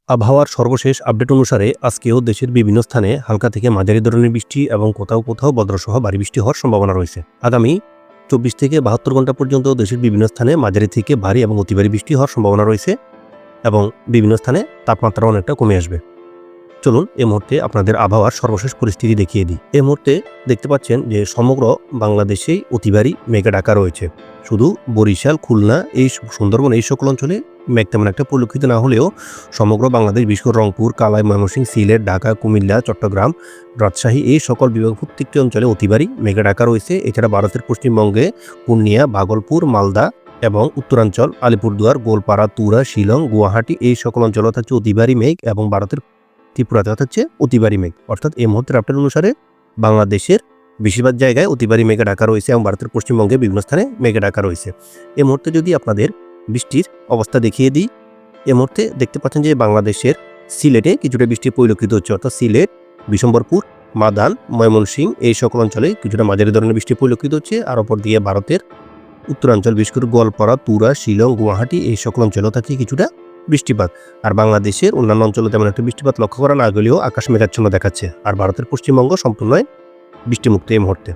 আবহাওয়ার সর্বশেষ আপডেট অনুসারে আজকেও দেশের বিভিন্ন স্থানে হালকা থেকে মাঝারি ধরনের বৃষ্টি এবং কোথাও কোথাও বজ্রসহ ভারী বৃষ্টি হওয়ার সম্ভাবনা রয়েছে। আগামী 24 থেকে 72 ঘন্টা পর্যন্ত দেশের বিভিন্ন স্থানে মাঝারি থেকে ভারী এবং অতি ভারী বৃষ্টি হওয়ার সম্ভাবনা রয়েছে এবং বিভিন্ন স্থানে তাপমাত্রা অনেকটা কমে আসবে। চলুন এই মুহূর্তে আপনাদের আবহাওয়ার সর্বশেষ পরিস্থিতি দেখিয়ে দিই। এই মুহূর্তে দেখতে পাচ্ছেন যে সমগ্র বাংলাদেশেই অতি ভারী মেঘে ঢাকা রয়েছে। শুধু বরিশাল, খুলনা, এই সুন্দরবন এই সকল অঞ্চলে মেঘ তেমন একটা পরিলক্ষিত না হলেও সমগ্র বাংলাদেশ, বিশেষ করে রংপুর, কালাই, ময়মনসিংহ, সিলেট, ঢাকা, কুমিল্লা, চট্টগ্রাম, রাজশাহী এই সকল বিভাগ প্রত্যেকটি অঞ্চলে অতি ভারী মেঘে ঢাকা রয়েছে। এছাড়া ভারতের পশ্চিমবঙ্গে পূর্ণিয়া, ভাগলপুর, মালদা এবং উত্তরাঞ্চল আলিপুরদুয়ার, গোলপাড়া, তুরা, শিলং, গুয়াহাটি এই সকল অঞ্চলে থাকছে অতি ভারী মেঘ এবং ভারতের ত্রিপুরাতে হচ্ছে অতি ভারী মেঘ। অর্থাৎ এই মুহূর্তের আপডেট অনুসারে বাংলাদেশের বেশিরভাগ জায়গায় অতি ভারী মেঘে ঢাকা রয়েছে এবং ভারতের পশ্চিমবঙ্গে বিভিন্ন স্থানে মেঘে ঢাকা রয়েছে। এই মুহূর্তে যদি আপনাদের বৃষ্টির অবস্থা দেখিয়ে দিই, এই মুহূর্তে দেখতে পাচ্ছেন যে বাংলাদেশের সিলেটে কিছুটা বৃষ্টি পরিলক্ষিত হচ্ছে। অর্থাৎ সিলেট, বিশম্বরপুর, মাদান, ময়মনসিংহ এই সকল অঞ্চলে কিছুটা মাঝারি ধরনের বৃষ্টি পরিলক্ষিত হচ্ছে। আর অপর দিয়ে ভারতের উত্তরাঞ্চল, বিশেষ করে গোয়ালপাড়া, তুরা, শিলং, গুয়াহাটি এই সকল অঞ্চলেও থাকছে কিছুটা বৃষ্টিপাত। আর বাংলাদেশের অন্যান্য অঞ্চলে তেমন একটা বৃষ্টিপাত লক্ষ্য করা না গেলেও আকাশ মেঘাচ্ছন্ন দেখাচ্ছে। আর ভারতের পশ্চিমবঙ্গ সম্পূর্ণ বৃষ্টিমুক্ত এই মুহূর্তে।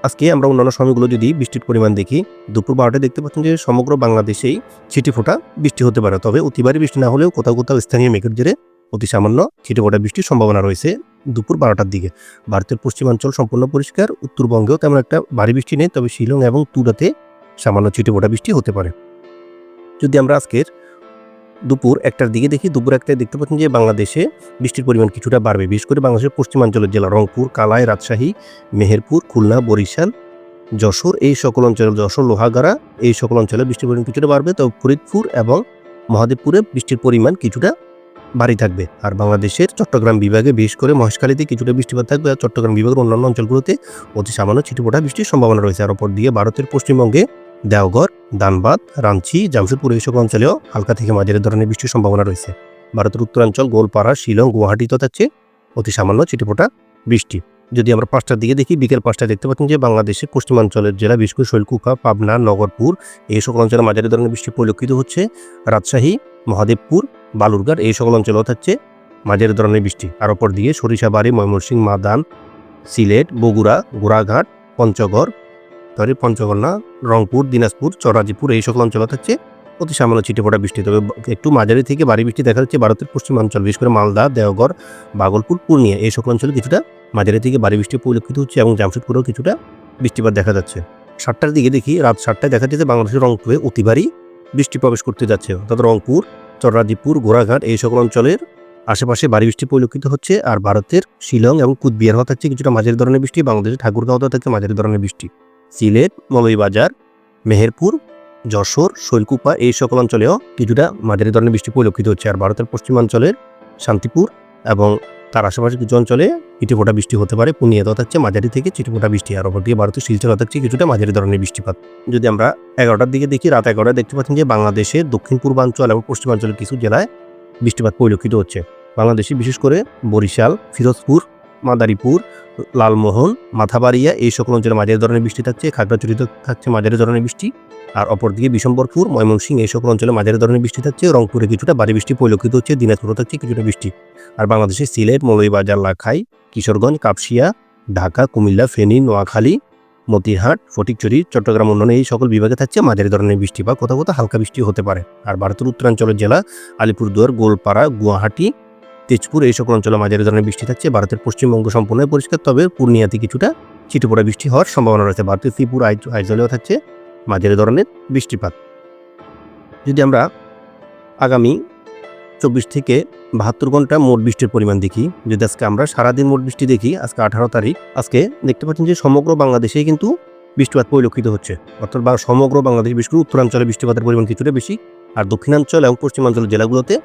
আজকে আমরা অন্যান্য সময়গুলো যদি বৃষ্টির পরিমাণ দেখি, দুপুর 12টায় দেখতে পাচ্ছেন যে সমগ্র বাংলাদেশেই ছিটেফোঁটা বৃষ্টি হতে পারে। তবে অতি ভারী বৃষ্টি না হলেও কোথাও কোথাও স্থানীয় মেঘের জেরে অতি সামান্য ছিটেফোঁটা বৃষ্টির সম্ভাবনা রয়েছে দুপুর 12টার দিকে। ভারতের পশ্চিমাঞ্চল সম্পূর্ণ পরিষ্কার, উত্তরবঙ্গেও তেমন একটা ভারী বৃষ্টি নেই, তবে শিলং এবং তুরাতে সামান্য ছিটেফোঁটা বৃষ্টি হতে পারে। যদি আমরা আজকের দুপুর 1টার দিকে দেখি, দুপুর 1টায় দেখতে পাচ্ছেন যে বাংলাদেশে বৃষ্টির পরিমাণ কিছুটা বাড়বে। বিশেষ করে বাংলাদেশের পশ্চিমাঞ্চলের জেলা রংপুর, কালাই, রাজশাহী, মেহেরপুর, খুলনা, বরিশাল, যশোর এই সকল অঞ্চলে, যশোর, লোহাগাড়া এই সকল অঞ্চলে বৃষ্টির পরিমাণ কিছুটা বাড়বে। তবে ফরিদপুর এবং মহাদেবপুরে বৃষ্টির পরিমাণ কিছুটা ভারী থাকবে। আর বাংলাদেশের চট্টগ্রাম বিভাগে, বিশেষ করে মহেশখালীতে কিছুটা বৃষ্টিপাত থাকবে। আর চট্টগ্রাম বিভাগের অন্যান্য অঞ্চলগুলোতে অতি সামান্য ছিটেফোঁটা বৃষ্টির সম্ভাবনা রয়েছে। আর অপর দিয়ে ভারতের পশ্চিমবঙ্গে দেওঘর, ধানবাদ, রাঞ্চি, জামশেদপুর এই সকল অঞ্চলেও হালকা থেকে মাঝারি ধরনের বৃষ্টির সম্ভাবনা রয়েছে। ভারতের উত্তরাঞ্চল, গোলপাড়া, শিলং, গুয়াহাটিতে থাকছে অতি সামান্য ছিটেফোঁটা বৃষ্টি। যদি আমরা 5টার দিকে দেখি, বিকেল 5টায় দেখতে পাচ্ছেন যে বাংলাদেশের পশ্চিমাঞ্চলের জেলা, বিশেষ করে শৈলকুপা, পাবনা, নগরপুর এই সকল অঞ্চলে মাঝারি ধরনের বৃষ্টি পরিলক্ষিত হচ্ছে। রাজশাহী, মহাদেবপুর, বালুরঘাট এই সকল অঞ্চলেও থাকছে মাঝারি ধরনের বৃষ্টি। আর অপর দিকে সরিষাবাড়ি, ময়মনসিংহ, মাদান, সিলেট, বগুড়া, গোড়াঘাট, পঞ্চগড় না, রংপুর, দিনাজপুর, চরাজিপুর এই সকল অঞ্চলে থাকছে অতি সামান্য ছিটেফোঁটা বৃষ্টি। তবে একটু মাঝারি থেকে ভারী বৃষ্টি দেখা যাচ্ছে ভারতের পশ্চিমাঞ্চল, বিশেষ করে মালদা, দেওঘর, ভাগলপুর, পূর্ণিয়া এই সকল অঞ্চলে কিছুটা মাঝারি থেকে ভারী বৃষ্টি পরিলক্ষিত হচ্ছে এবং জামশেদপুরেও কিছুটা বৃষ্টিপাত দেখা যাচ্ছে। 7টার দিকে দেখি, রাত 7টায় দেখা যাচ্ছে বাংলাদেশের রংপুরে অতি ভারী বৃষ্টি প্রবেশ করতে যাচ্ছে। অর্থাৎ রংপুর, চরাজিপুর, গোড়াঘাট এই সকল অঞ্চলের আশেপাশে ভারী বৃষ্টি পরিলক্ষিত হচ্ছে। আর ভারতের শিলং এবং কুচবিহার হওয়া থাকছে কিছুটা মাঝারি ধরনের বৃষ্টি। বাংলাদেশের ঠাকুরগাঁও থাকছে মাঝারি ধরনের বৃষ্টি। সিলেট, মৌলভীবাজার, মেহেরপুর, যশোর, শৈলকুপা এই সকল অঞ্চলেও কিছুটা মাঝারি ধরনের বৃষ্টি পরিলক্ষিত হচ্ছে। আর ভারতের পশ্চিমাঞ্চলের শান্তিপুর এবং তার আশেপাশে কিছু অঞ্চলে ছিটেফোঁটা বৃষ্টি হতে পারে। পূর্ণিয়াতেও থাকছে মাঝারি থেকে ছিটেফোঁটা বৃষ্টি। আর অপর দিয়ে ভারতের শিলচরে থাকছে কিছুটা মাঝারি ধরনের বৃষ্টিপাত। যদি আমরা 11টার দিকে দেখি, রাত 11টায় দেখতে পাচ্ছেন যে বাংলাদেশের দক্ষিণ পূর্বাঞ্চল এবং পশ্চিমাঞ্চলের কিছু জেলায় বৃষ্টিপাত পরিলক্ষিত হচ্ছে। বাংলাদেশে বিশেষ করে বরিশাল, ফিরোজপুর, মাদারীপুর, লালমোহন, মাথাবাড়িয়া এই সকল অঞ্চলে মাঝারি ধরনের বৃষ্টি থাকছে। খাগড়াছড়িতে থাকছে মাঝারি ধরনের বৃষ্টি। আর অপরদিকে বিশম্বরপুর, ময়মনসিংহ এই সকল অঞ্চলে মাঝারি ধরনের বৃষ্টি থাকছে। রংপুরে কিছুটা ভারী বৃষ্টি পরিলক্ষিত হচ্ছে। দিনাজপুরে থাকছে কিছুটা বৃষ্টি। আর বাংলাদেশে সিলেট, মৌলভীবাজার, লাখাই, কিশোরগঞ্জ, কাপসিয়া, ঢাকা, কুমিল্লা, ফেনী, নোয়াখালী, মতিরহাট, ফটিকছড়ি, চট্টগ্রাম অন্যান্য এই সকল বিভাগে থাকছে মাঝারি ধরনের বৃষ্টি বা কোথাও কোথাও হালকা বৃষ্টি হতে পারে। আর ভারতের উত্তরাঞ্চলের জেলা আলিপুরদুয়ার, গোলপাড়া, গুয়াহাটি, তেজপুর এই সকল অঞ্চলে মাঝারি ধরনের বৃষ্টি থাকছে। ভারতের পশ্চিমবঙ্গ সম্পূর্ণ পরিষ্কার, তবে পূর্ণিয়াতে কিছুটা ছিটেফোঁটা বৃষ্টি হওয়ার সম্ভাবনা রয়েছে। ভারতের ত্রিপুর, আইজলেও থাকছে মাঝারি ধরনের বৃষ্টিপাত। যদি আমরা আগামী 24 থেকে 72 ঘন্টা মোট বৃষ্টির পরিমাণ দেখি, যদি আজকে আমরা সারাদিন মোট বৃষ্টি দেখি, আজকে 18 তারিখ, আজকে দেখতে পাচ্ছেন যে সমগ্র বাংলাদেশেই কিন্তু বৃষ্টিপাত পরিলক্ষিত হচ্ছে। অর্থাৎ সমগ্র বাংলাদেশ, বিশেষ করে উত্তরাঞ্চলে বৃষ্টিপাতের পরিমাণ কিছুটা বেশি। আর দক্ষিণাঞ্চল এবং পশ্চিমাঞ্চলের জেলাগুলোতে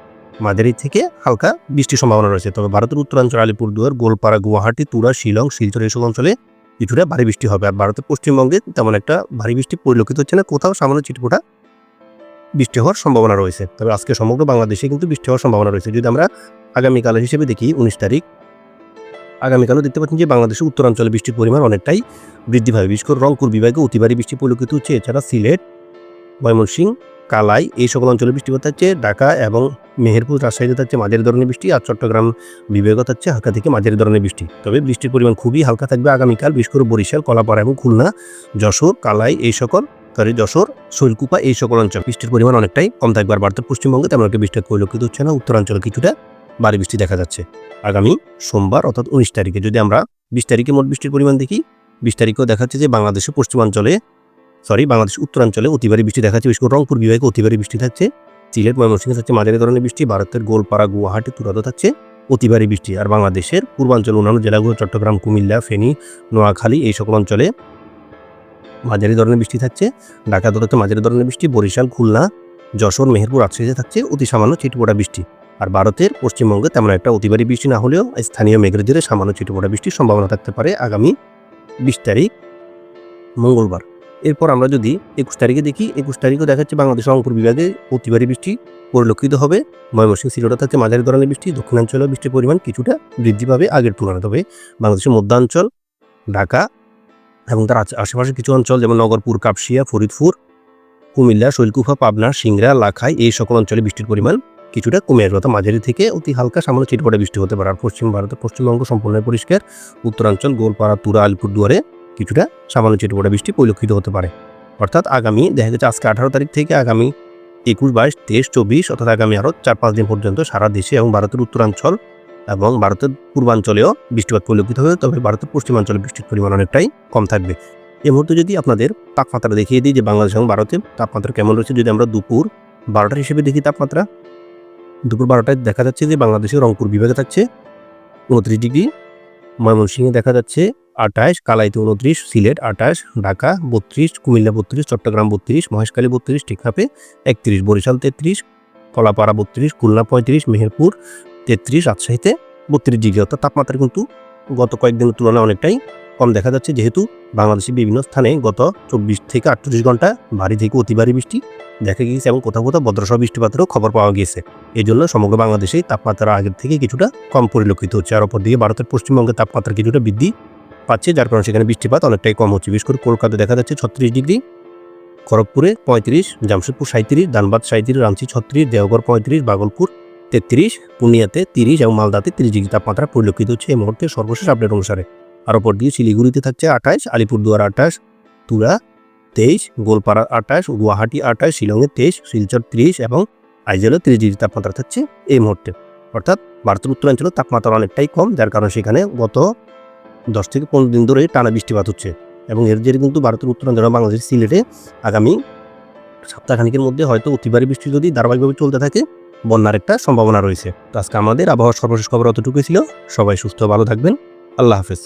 মাঝারি থেকে হালকা বৃষ্টির সম্ভাবনা রয়েছে। তবে ভারতের উত্তরাঞ্চল আলিপুরদুয়ার, গোলপাড়া, গুয়াহাটি, তুরা, শিলং, শিলচর এই সকল অঞ্চলে কিছুটা ভারী বৃষ্টি হবে। আর ভারতের পশ্চিমবঙ্গে তেমন একটা ভারী বৃষ্টি পরিলক্ষিত হচ্ছে না, কোথাও সামান্য ছিটফোঁটা বৃষ্টি হওয়ার সম্ভাবনা রয়েছে। তবে আজকে সমগ্র বাংলাদেশে কিন্তু বৃষ্টি হওয়ার সম্ভাবনা রয়েছে। যদি আমরা আগামীকালের হিসেবে দেখি 19 তারিখ, আগামীকালও দেখতে পাচ্ছেন যে বাংলাদেশের উত্তরাঞ্চলে বৃষ্টির পরিমাণ অনেকটাই বৃদ্ধি পাবে। বিশেষ করে রংপুর বিভাগে অতি ভারী বৃষ্টি পরিলক্ষিত হচ্ছে। এছাড়া সিলেট, ময়মনসিংহ, কালাই এই সকল অঞ্চলে বৃষ্টিপাত থাকছে। ঢাকা এবং মেহেরপুর রাজশাহীতে থাকছে মাঝারি ধরনের বৃষ্টি, আর চট্টগ্রাম বিভাগে থাকছে হালকা থেকে মাঝারি ধরনের বৃষ্টি। তবে বৃষ্টির পরিমাণ খুবই হালকা থাকবে আগামীকাল, বিশেষ করে বরিশাল, কলাপাড়া এবং খুলনা, যশোর, কালাই এই সকল যশোর, শৈলকুপা এই সকল অঞ্চল বৃষ্টির পরিমাণ অনেকটাই কম থাকবে। আর ভারতের পশ্চিমবঙ্গে তেমন একটা বৃষ্টি পরিলক্ষিত হচ্ছে না। উত্তরাঞ্চলে কিছুটা ভারী বৃষ্টি দেখা যাচ্ছে আগামী সোমবার অর্থাৎ 19 তারিখে। যদি আমরা 20 তারিখে মোট বৃষ্টির পরিমাণ দেখি, 20 তারিখেও দেখাচ্ছে যে বাংলাদেশের বাংলাদেশ উত্তরাঞ্চলে অতি ভারী বৃষ্টি দেখাচ্ছে। বিশেষ করে রংপুর বিভাগে অতি ভারী বৃষ্টি থাকছে। সিলেট, ময়মনসিংহে থাকছে মাঝারি ধরনের বৃষ্টি। ভারতের গোলপাড়া, গুয়াহাটি, তুরাতে থাকছে অতি ভারী বৃষ্টি। আর বাংলাদেশের পূর্বাঞ্চল অন্যান্য জেলাগুলো চট্টগ্রাম, কুমিল্লা, ফেনী, নোয়াখালী এই সকল অঞ্চলে মাঝারি ধরনের বৃষ্টি থাকছে। ঢাকা দৌড়াতে মাঝারি ধরনের বৃষ্টি। বরিশাল, খুলনা, যশোর, মেহেরপুর, রাজশাহীতে থাকছে অতি সামান্য ছিটফোঁটা বৃষ্টি। আর ভারতের পশ্চিমবঙ্গে তেমন একটা অতি ভারী বৃষ্টি না হলেও স্থানীয় মেঘের জেরে সামান্য ছিটফোঁটা বৃষ্টির সম্ভাবনা থাকতে পারে আগামী 20 তারিখ মঙ্গলবার। এরপর আমরা যদি 21 তারিখে দেখি, 21 তারিখও দেখাচ্ছে বাংলাদেশের রংপুর বিভাগে অতি ভারী বৃষ্টি পরিলক্ষিত হবে। ময়মনসিংহ, সিলেটে থাকছে মাঝারি ধরনের বৃষ্টি। দক্ষিণাঞ্চলেও বৃষ্টির পরিমাণ কিছুটা বৃদ্ধি পাবে আগের তুলনায়। তবে বাংলাদেশের মধ্যাঞ্চল, ঢাকা এবং তার আশেপাশে কিছু অঞ্চল যেমন নগরপুর, কাপসিয়া, ফরিদপুর, কুমিল্লা, শৈলকুপা, পাবনা, সিংড়া, লাখাই এই সকল অঞ্চলে বৃষ্টির পরিমাণ কিছুটা কমে আসবে, অর্থাৎ মাঝারি থেকে অতি হালকা সামান্য ছিটফোঁটা বৃষ্টি হতে পারে। আর ভারতের পশ্চিমবঙ্গ সম্পূর্ণ পরিষ্কার। উত্তরাঞ্চল, গোলপাড়া, তুরা, আলিপুরদুয়ারে কিছুটা সামান্য ছিটফোঁটা বৃষ্টি পরিলক্ষিত হতে পারে। অর্থাৎ আগামী দেখা যাচ্ছে আজকে 18 তারিখ থেকে আগামী 21, 22, 23, 24 অর্থাৎ আগামী আরও 4-5 দিন পর্যন্ত সারা দেশে এবং ভারতের উত্তরাঞ্চল এবং ভারতের পূর্বাঞ্চলেও বৃষ্টিপাত পরিলক্ষিত হবে। তবে ভারতের পশ্চিমাঞ্চলে বৃষ্টির পরিমাণ অনেকটাই কম থাকবে। এই মুহূর্তে যদি আপনাদের তাপমাত্রা দেখিয়ে দিই যে বাংলাদেশ এবং ভারতের তাপমাত্রা কেমন রয়েছে, যদি আমরা দুপুর 12টার হিসেবে দেখি তাপমাত্রা, দুপুর 12টায় দেখা যাচ্ছে যে বাংলাদেশের রংপুর বিভাগে থাকছে 29 ডিগ্রি, ময়মনসিংহে দেখা যাচ্ছে 28, কালাইতে 29, সিলেট 28, ঢাকা 32, কুমিল্লা 32, চট্টগ্রাম 32, মহেশখালী 32, টেকনাফে 31, বরিশাল 33, কলাপাড়া 32, খুলনা 35, মেহেরপুর 33, রাজশাহীতে 32 ডিগ্রি। অর্থাৎ তাপমাত্রা কিন্তু গত কয়েকদিনের তুলনায় অনেকটাই কম দেখা যাচ্ছে, যেহেতু বাংলাদেশের বিভিন্ন স্থানে গত 24 থেকে 48 ঘন্টা ভারী থেকে অতি ভারী বৃষ্টি দেখা গিয়েছে এবং কোথাও কোথাও বজ্রসহ বৃষ্টিপাতেরও খবর পাওয়া গিয়েছে। এই জন্য সমগ্র বাংলাদেশেই তাপমাত্রা আগের থেকে কিছুটা কম পরিলক্ষিত হচ্ছে। আর অপরদিকে ভারতের পশ্চিমবঙ্গের তাপমাত্রা কিছুটা বৃদ্ধি পাচ্ছে, যার কারণে সেখানে বৃষ্টিপাত অনেকটাই কম হচ্ছে। বিশেষ করে কলকাতায় দেখা যাচ্ছে 36 ডিগ্রি, খড়গপুরে 35, জামশেদপুর 37, ধানবাদ 37, রাঁচি 36, দেওঘর 35, ভাগলপুর 33, পূর্ণিয়াতে 30 এবং মালদাতে 30 ডিগ্রি তাপমাত্রা পরিলক্ষিত হচ্ছে এই মুহূর্তে সর্বশেষ আপডেট অনুসারে। আর অপর দিয়ে শিলিগুড়িতে থাকছে 28, আলিপুরদুয়ার 28, তুরা 23, গোলপাড়া 28, গুয়াহাটি 28, শিলংয়ে 23, শিলচর 30 এবং আইজলে 30 ডিগ্রি তাপমাত্রা থাকছে এই মুহূর্তে। অর্থাৎ ভারতের উত্তরাঞ্চলে তাপমাত্রা অনেকটাই কম, যার কারণে সেখানে গত 10 থেকে 15 দিন ধরে টানা বৃষ্টিপাত হচ্ছে এবং এর জেরে কিন্তু ভারতের উত্তরাঞ্চল বাংলাদেশের সিলেটে আগামী সপ্তাহখানিকের মধ্যে হয়তো অতি ভারী বৃষ্টি যদি ধারাবাহিকভাবে চলতে থাকে বন্যার একটা সম্ভাবনা রয়েছে। তো আজকে আমাদের আবহাওয়ার সর্বশেষ খবর অতটুকুই ছিল। সবাই সুস্থ ভালো থাকবেন। আল্লাহ হাফেজ।